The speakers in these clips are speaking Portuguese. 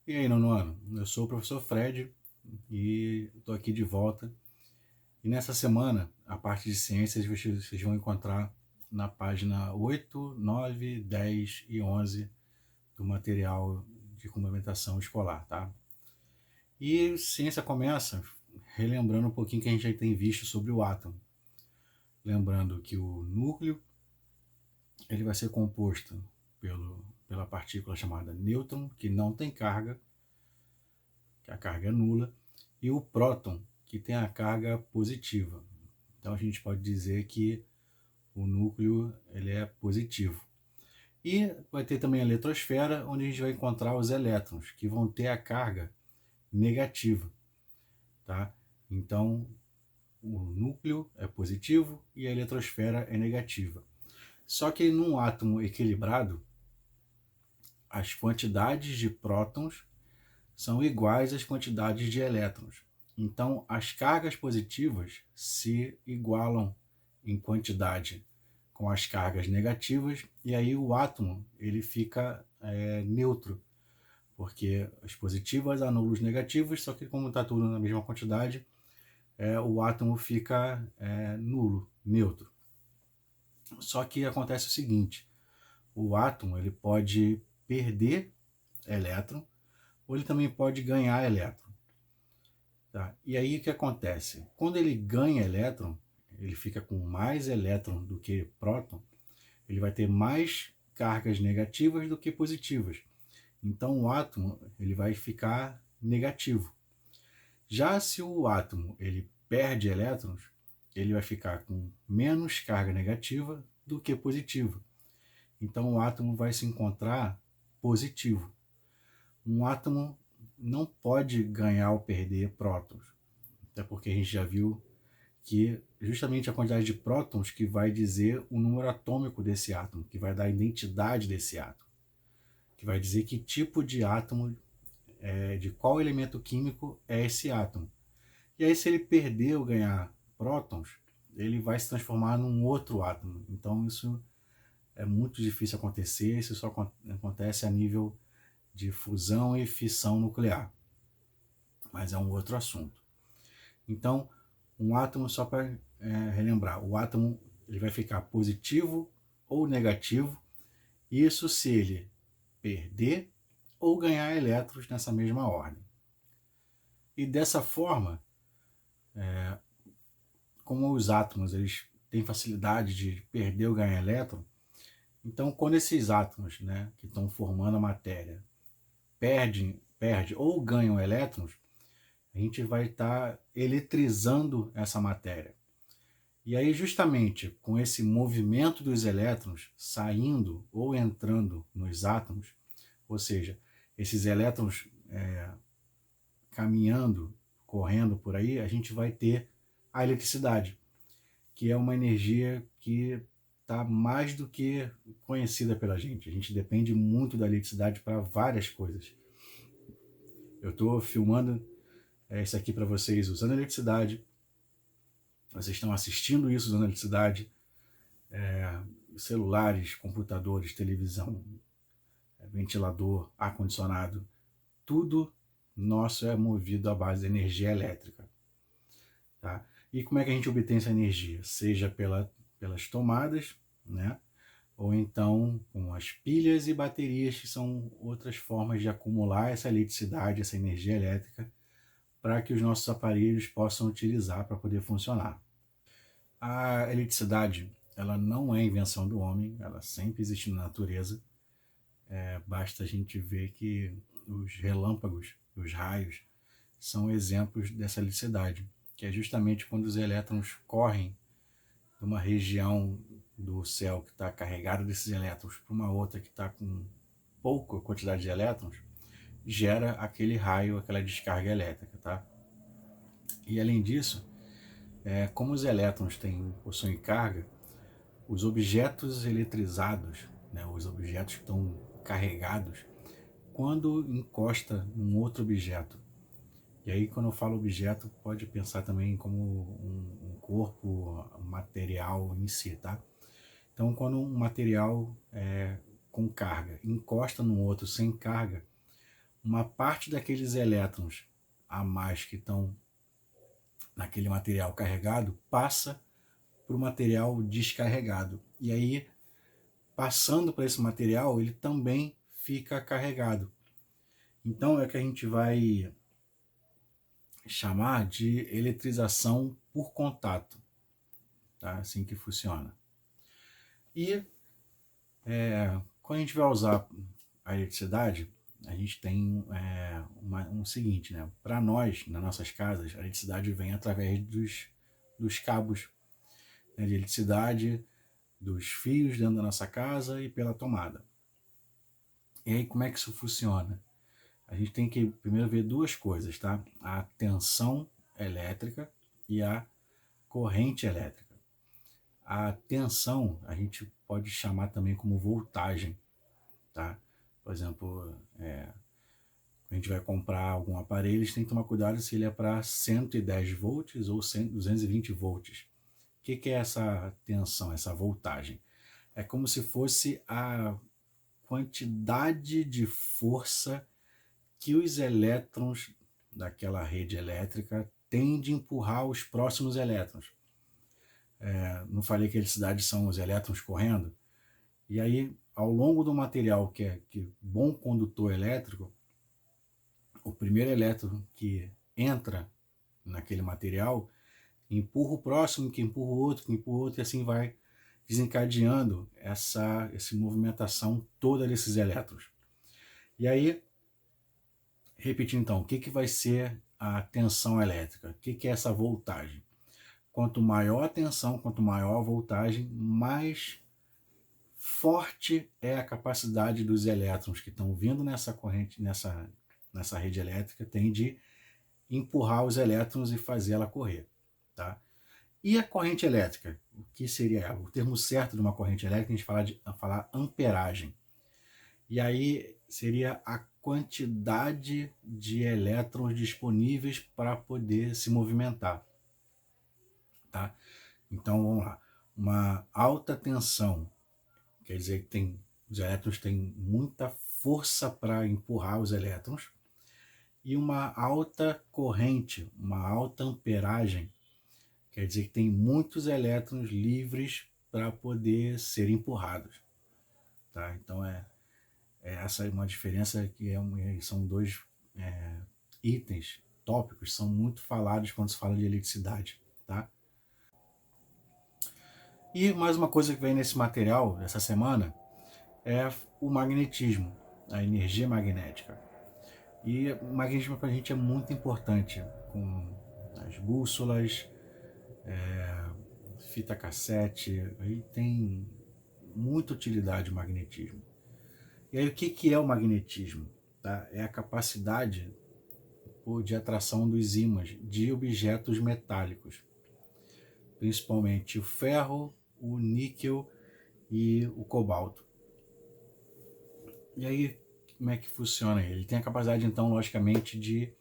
E aí, nono ano? Eu sou o professor Fred e estou aqui de volta. E nessa semana, a parte de ciências vocês vão encontrar na página 8, 9, 10 e 11 do material de complementação escolar, tá? E ciência começa relembrando um pouquinho que a gente já tem visto sobre o átomo. Lembrando que o núcleo ele vai ser composto pela partícula chamada nêutron, que não tem carga, que a carga é nula, e o próton, que tem a carga positiva. Então a gente pode dizer que o núcleo ele é positivo. E vai ter também a eletrosfera, onde a gente vai encontrar os elétrons, que vão ter a carga negativa. Tá? Então o núcleo é positivo e a eletrosfera é negativa. Só que num átomo equilibrado, as quantidades de prótons são iguais às quantidades de elétrons. Então, as cargas positivas se igualam em quantidade com as cargas negativas, e aí o átomo ele fica neutro, porque as positivas anulam os negativos, só que como está tudo na mesma quantidade, o átomo fica nulo, neutro. Só que acontece o seguinte, o átomo ele pode perder elétron, ou ele também pode ganhar elétron. Tá? E aí o que acontece? Quando ele ganha elétron, ele fica com mais elétron do que próton, ele vai ter mais cargas negativas do que positivas. Então o átomo ele vai ficar negativo. Já se o átomo ele perde elétrons, ele vai ficar com menos carga negativa do que positiva. Então o átomo vai se encontrar positivo. Um átomo não pode ganhar ou perder prótons, até porque a gente já viu que justamente a quantidade de prótons que vai dizer o número atômico desse átomo, que vai dar a identidade desse átomo, que vai dizer que tipo de átomo, de qual elemento químico é esse átomo. E aí se ele perder ou ganhar prótons, ele vai se transformar num outro átomo. Então isso é muito difícil acontecer, isso só acontece a nível de fusão e fissão nuclear. Mas é um outro assunto. Então, um átomo, só para relembrar, o átomo ele vai ficar positivo ou negativo, isso se ele perder ou ganhar elétrons nessa mesma ordem. E dessa forma, como os átomos eles têm facilidade de perder ou ganhar elétron, então quando esses átomos, né, que estão formando a matéria perde ou ganham elétrons, a gente vai estar eletrizando essa matéria. E aí, justamente com esse movimento dos elétrons saindo ou entrando nos átomos, ou seja, esses elétrons caminhando, correndo por aí, a gente vai ter a eletricidade, que é uma energia que está mais do que conhecida pela gente. A gente depende muito da eletricidade para várias coisas. Eu estou filmando isso aqui para vocês usando eletricidade. Vocês estão assistindo isso usando eletricidade. Celulares, computadores, televisão, ventilador, ar-condicionado, tudo nosso é movido à base de energia elétrica. Tá? E como é que a gente obtém essa energia? Seja pelas tomadas, né? Ou então com as pilhas e baterias, que são outras formas de acumular essa eletricidade, essa energia elétrica, para que os nossos aparelhos possam utilizar para poder funcionar. A eletricidade ela não é invenção do homem, ela sempre existe na natureza. Basta a gente ver que os relâmpagos, os raios, são exemplos dessa eletricidade, que é justamente quando os elétrons correm de uma região do céu que está carregada desses elétrons para uma outra que está com pouca quantidade de elétrons, gera aquele raio, aquela descarga elétrica. Tá? E além disso, como os elétrons possuem carga, os objetos eletrizados, né, os objetos que estão carregados, quando encosta num outro objeto, e aí quando eu falo objeto, pode pensar também como um corpo, um material em si, tá? Então quando um material com carga encosta num outro sem carga, uma parte daqueles elétrons a mais que estão naquele material carregado passa para o material descarregado. E aí, passando para esse material, ele também fica carregado. Então é o que a gente vai chamar de eletrização por contato, tá? Assim que funciona. E quando a gente vai usar a eletricidade, a gente tem um seguinte, né? Para nós, nas nossas casas, a eletricidade vem através dos cabos, né, de eletricidade, dos fios dentro da nossa casa e pela tomada. E aí, como é que isso funciona? A gente tem que primeiro ver duas coisas, tá? A tensão elétrica e a corrente elétrica. A tensão a gente pode chamar também como voltagem, tá? Por exemplo, a gente vai comprar algum aparelho, a gente tem que tomar cuidado se ele é para 110 volts ou 220 volts. O que é essa tensão, essa voltagem? É como se fosse a quantidade de força que os elétrons daquela rede elétrica têm de empurrar os próximos elétrons. Não falei que a eletricidade são os elétrons correndo? E aí, ao longo do material que é bom condutor elétrico, o primeiro elétron que entra naquele material empurra o próximo, que empurra o outro, que empurra o outro, e assim vai desencadeando essa movimentação toda desses elétrons. E aí, repetindo então, o que vai ser a tensão elétrica? O que é essa voltagem? Quanto maior a tensão, quanto maior a voltagem, mais forte é a capacidade dos elétrons que estão vindo nessa corrente, nessa rede elétrica, tem de empurrar os elétrons e fazer ela correr, tá? E a corrente elétrica? O que seria ela? O termo certo de uma corrente elétrica, a gente falar amperagem. E aí seria a quantidade de elétrons disponíveis para poder se movimentar, tá? Então vamos lá. Uma alta tensão quer dizer que os elétrons têm muita força para empurrar os elétrons, e uma alta corrente, uma alta amperagem, quer dizer que tem muitos elétrons livres para poder ser empurrados, tá? Então essa é uma diferença que são dois itens, tópicos, são muito falados quando se fala de eletricidade, tá? E mais uma coisa que vem nesse material, essa semana, é o magnetismo, a energia magnética. E o magnetismo para a gente é muito importante, com as bússolas, fita cassete, aí tem muita utilidade o magnetismo. E aí o que é o magnetismo? Tá? É a capacidade de atração dos ímãs de objetos metálicos, principalmente o ferro, o níquel e o cobalto. E aí, como é que funciona ele? Ele tem a capacidade, então, logicamente, de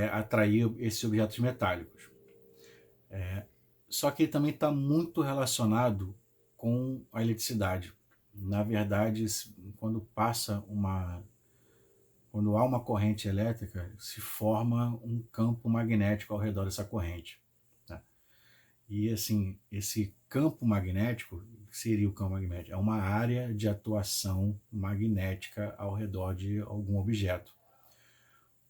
atrair esses objetos metálicos. Só que ele também está muito relacionado com a eletricidade. Na verdade, quando há uma corrente elétrica, se forma um campo magnético ao redor dessa corrente. Tá? E assim, esse campo magnético, que seria o campo magnético, é uma área de atuação magnética ao redor de algum objeto.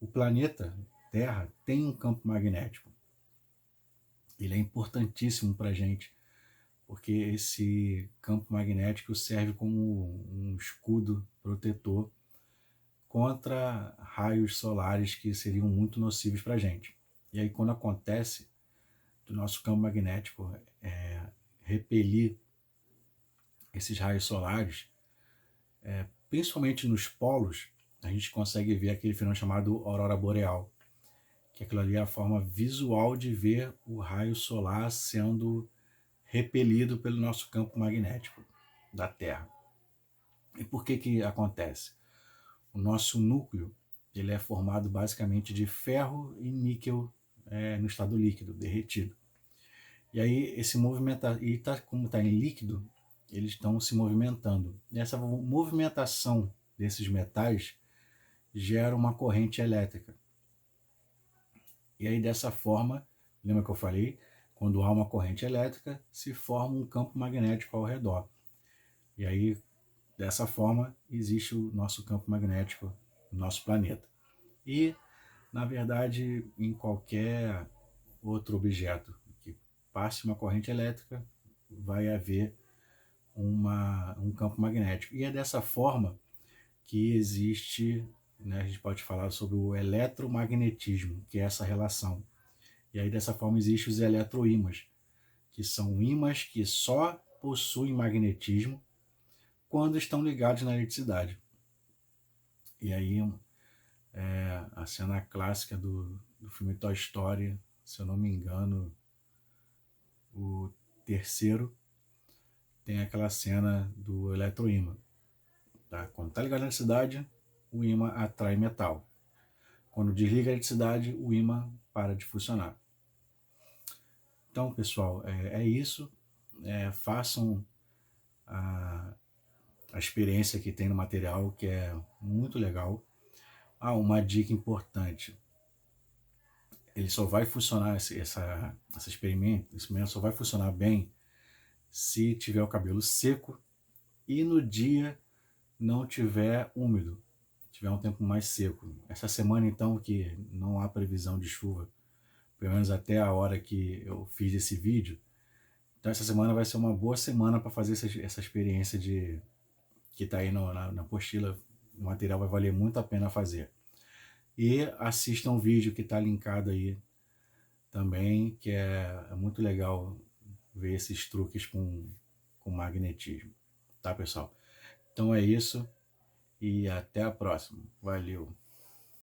O planeta Terra tem um campo magnético. Ele é importantíssimo para a gente, porque esse campo magnético serve como um escudo protetor contra raios solares que seriam muito nocivos para a gente. E aí, quando acontece do nosso campo magnético repelir esses raios solares, principalmente nos polos, a gente consegue ver aquele fenômeno chamado aurora boreal, que aquilo ali é a forma visual de ver o raio solar sendo repelido pelo nosso campo magnético da Terra. E por que acontece? O nosso núcleo ele é formado basicamente de ferro e níquel no estado líquido, derretido. E aí esse movimento, como está em líquido, eles estão se movimentando. E essa movimentação desses metais gera uma corrente elétrica. E aí dessa forma, lembra que eu falei? Quando há uma corrente elétrica, se forma um campo magnético ao redor. E aí, dessa forma, existe o nosso campo magnético no nosso planeta. E, na verdade, em qualquer outro objeto que passe uma corrente elétrica, vai haver um campo magnético. E é dessa forma que existe, né, a gente pode falar sobre o eletromagnetismo, que é essa relação. E aí dessa forma existem os eletroímãs, que são ímãs que só possuem magnetismo quando estão ligados na eletricidade. E aí a cena clássica do filme Toy Story, se eu não me engano, o terceiro, tem aquela cena do eletroímã. Tá? Quando está ligado na eletricidade, o ímã atrai metal. Quando desliga a eletricidade, o ímã para de funcionar. Então, pessoal, é isso. Façam a experiência que tem no material, que é muito legal. Uma dica importante. Ele só vai funcionar, esse experimento só vai funcionar bem se tiver o cabelo seco e no dia não tiver úmido, tiver um tempo mais seco. Essa semana, então, que não há previsão de chuva, pelo menos até a hora que eu fiz esse vídeo, então essa semana vai ser uma boa semana para fazer essa experiência que está aí na apostila. O material vai valer muito a pena fazer. E assistam o vídeo que está linkado aí também, que é muito legal ver esses truques com magnetismo. Tá, pessoal? Então é isso e até a próxima. Valeu!